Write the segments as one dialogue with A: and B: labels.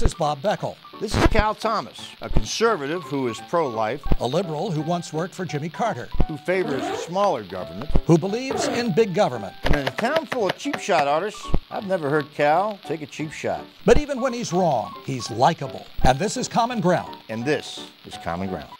A: This is Bob Beckel.
B: This is Cal Thomas, a conservative who is pro-life,
A: A liberal who once worked for Jimmy Carter.
B: who favors smaller government,
A: Who believes in big government.
B: and in a town full of cheap shot artists, I've never heard Cal take a cheap shot.
A: But even when he's wrong, he's likable. And this is Common Ground.
B: And this is Common Ground.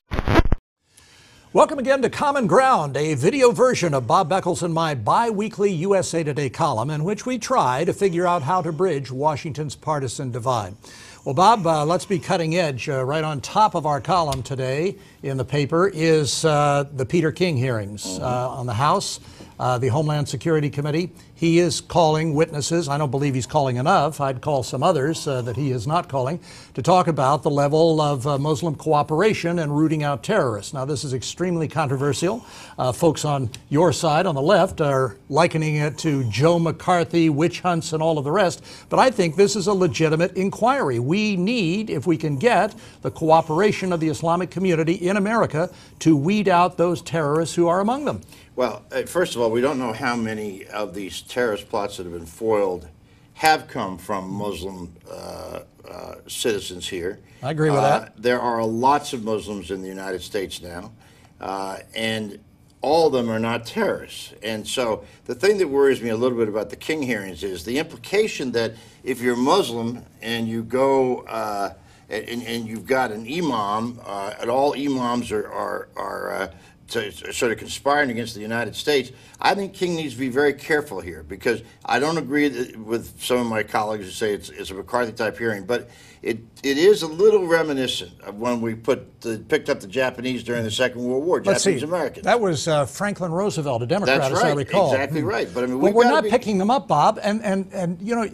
A: Welcome again to Common Ground, a video version of Bob Beckel's and my bi-weekly USA Today column in which we try to figure out how to bridge Washington's partisan divide. Well, Bob, let's be cutting edge. Right on top of our column today in the paper is the Peter King hearings on the House, the Homeland Security Committee. He is calling witnesses. I don't believe he's calling enough. I'd call some others that he is not calling to talk about the level of Muslim cooperation and rooting out terrorists. Now, this is extremely controversial. Folks on your side, on the left, are likening it to Joe McCarthy, witch hunts, and all of the rest. But I think this is a legitimate inquiry. We need, if we can get, the cooperation of the Islamic community in America to weed out those terrorists who are among them.
B: Well, first of all, we don't know how many of these terrorist plots that have been foiled have come from Muslim citizens here.
A: I agree with that.
B: There are lots of Muslims in the United States now, and all of them are not terrorists. And so the thing that worries me a little bit about the King hearings is the implication that if you're Muslim and you go and you've got an imam, and all imams are sort of conspiring against the United States, I think King needs to be very careful here, because I don't agree with some of my colleagues who say it's a McCarthy-type hearing, but it is a little reminiscent of when we picked up the Japanese during the Second World War, Japanese Americans.
A: That was Franklin Roosevelt, a Democrat,
B: That's
A: as
B: right,
A: I recall.
B: exactly right. But I mean,
A: we're not picking them up, Bob, and you know,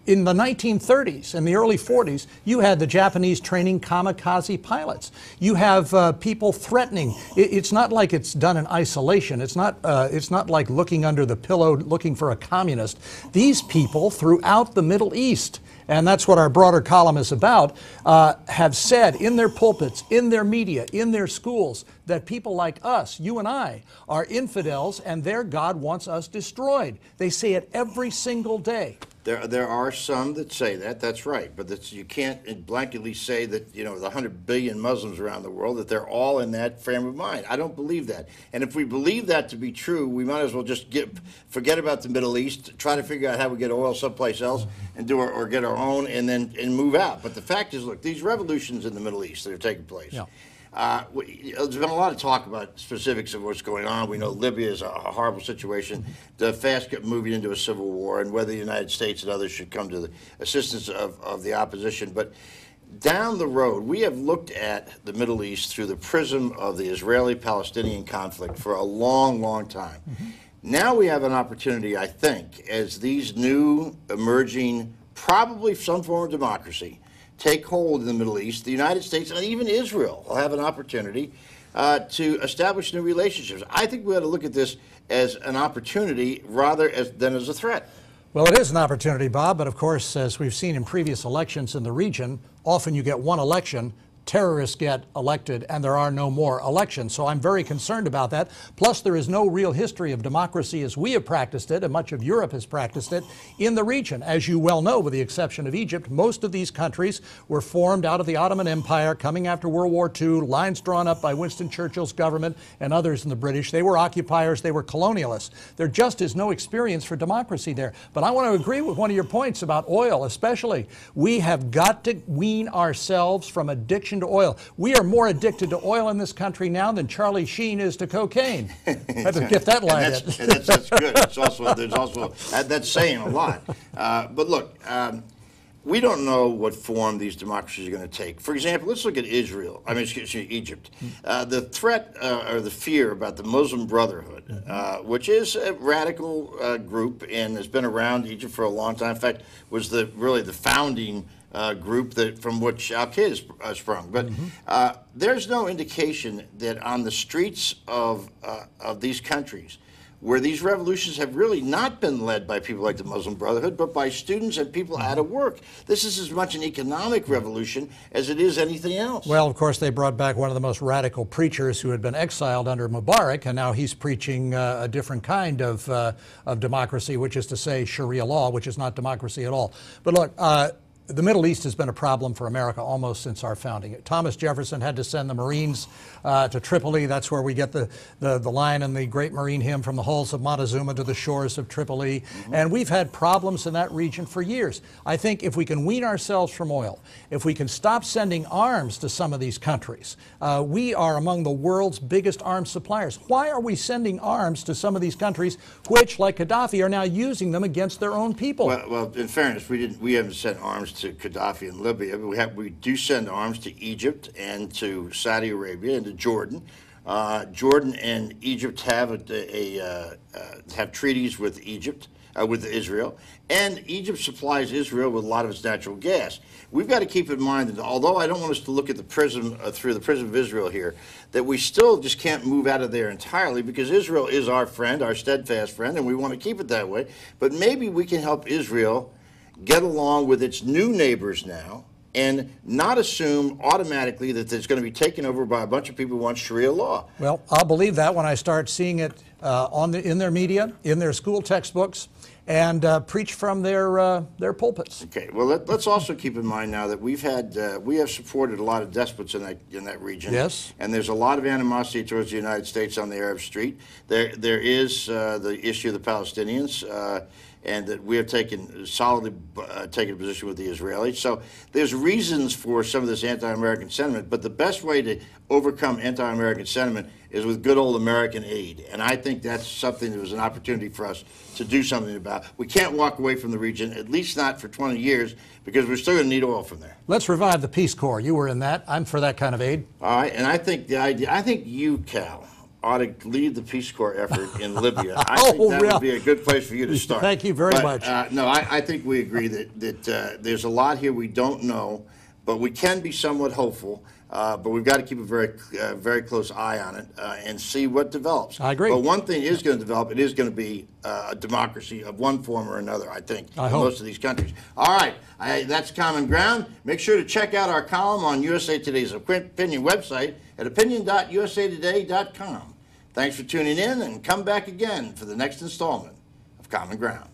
A: in the 1930s and the early 40s, you had the Japanese training kamikaze pilots. You have people threatening. It's not like it's done in isolation. It's not like looking under the pillow looking for a communist. These people throughout the Middle East, and that's what our broader column is about, have said in their pulpits, in their media, in their schools, that people like us, you and I, are infidels and their God wants us destroyed. They say it every single day.
B: There are some that say that, that's right, but you can't blanketly say that, you know, the 100 billion Muslims around the world, that they're all in that frame of mind. I don't believe that. And if we believe that to be true, we might as well just forget about the Middle East, try to figure out how we get oil someplace else and or get our own and move out. But the fact is, look, these revolutions in the Middle East that are taking place,
A: yeah.
B: There's been a lot of talk about specifics of what's going on. We know Libya is a horrible situation, the fast moving into a civil war, and whether the United States and others should come to the assistance of the opposition. But down the road, we have looked at the Middle East through the prism of the Israeli-Palestinian conflict for a long, long time. Now we have an opportunity, I think, as these new emerging, probably some form of democracy, take hold in the Middle East, the United States, and even Israel will have an opportunity to establish new relationships. I think we ought to look at this as an opportunity rather than as a threat.
A: Well, it is an opportunity, Bob, but of course, as we've seen in previous elections in the region, often you get one election, terrorists get elected, and there are no more elections. So I'm very concerned about that. Plus, there is no real history of democracy as we have practiced it, and much of Europe has practiced it, in the region. As you well know, with the exception of Egypt, most of these countries were formed out of the Ottoman Empire coming after World War II, lines drawn up by Winston Churchill's government and others in the British. They were occupiers, they were colonialists. There just is no experience for democracy there. But I want to agree with one of your points about oil, especially. We have got to wean ourselves from addiction to oil. We are more addicted to oil in this country now than Charlie Sheen is to cocaine. I have to get that line.
B: That's good. There's also that's saying a lot. But look, we don't know what form these democracies are going to take. For example, let's look at Israel. I mean, excuse me, Egypt. The threat or the fear about the Muslim Brotherhood, which is a radical group and has been around Egypt for a long time. In fact, was really the founding group from which Al-Qaeda sprung. But there's no indication that on the streets of these countries, where these revolutions have really not been led by people like the Muslim Brotherhood, but by students and people out of work. This is as much an economic revolution as it is anything else.
A: Well, of course, they brought back one of the most radical preachers who had been exiled under Mubarak, and now he's preaching a different kind of democracy, which is to say Sharia law, which is not democracy at all. But look, The Middle East has been a problem for America almost since our founding. Thomas Jefferson had to send the Marines to Tripoli. That's where we get the line in the great Marine hymn, from the halls of Montezuma to the shores of Tripoli. And we've had problems in that region for years. I think if we can wean ourselves from oil, if we can stop sending arms to some of these countries, we are among the world's biggest arms suppliers. Why are we sending arms to some of these countries which, like Gaddafi, are now using them against their own people?
B: Well, in fairness, we haven't sent arms to Gaddafi in Libya. We do send arms to Egypt and to Saudi Arabia and to Jordan. Jordan and Egypt have have treaties with Israel, and Egypt supplies Israel with a lot of its natural gas. We've got to keep in mind that, although I don't want us to look at the prism through the prism of Israel here, that we still just can't move out of there entirely, because Israel is our friend, our steadfast friend, and we want to keep it that way. But maybe we can help Israel get along with its new neighbors now, and not assume automatically that it's going to be taken over by a bunch of people who want Sharia law.
A: Well, I'll believe that when I start seeing it in their media, in their school textbooks, and preach from their pulpits.
B: Okay. Well, let's also keep in mind now that we have supported a lot of despots in that region.
A: Yes. And
B: there's a lot of animosity towards the United States on the Arab street. There is the issue of the Palestinians. And that we have solidly taken a position with the Israelis. So there's reasons for some of this anti-American sentiment, but the best way to overcome anti-American sentiment is with good old American aid. And I think that's something that was an opportunity for us to do something about. We can't walk away from the region, at least not for 20 years, because we're still going to need oil from there.
A: Let's revive the Peace Corps. You were in that. I'm for that kind of aid.
B: All right, and I think you, Cal, ought to lead the Peace Corps effort in Libya. I think that would be a good place for you to start.
A: Thank you very much.
B: No, I think we agree that there's a lot here we don't know, but we can be somewhat hopeful. But we've got to keep a very close eye on it and see what develops.
A: I agree.
B: But one thing is going to develop. It is going to be a democracy of one form or another, I think, in most of these countries. All right. That's Common Ground. Make sure to check out our column on USA Today's opinion website at opinion.usatoday.com. Thanks for tuning in, and come back again for the next installment of Common Ground.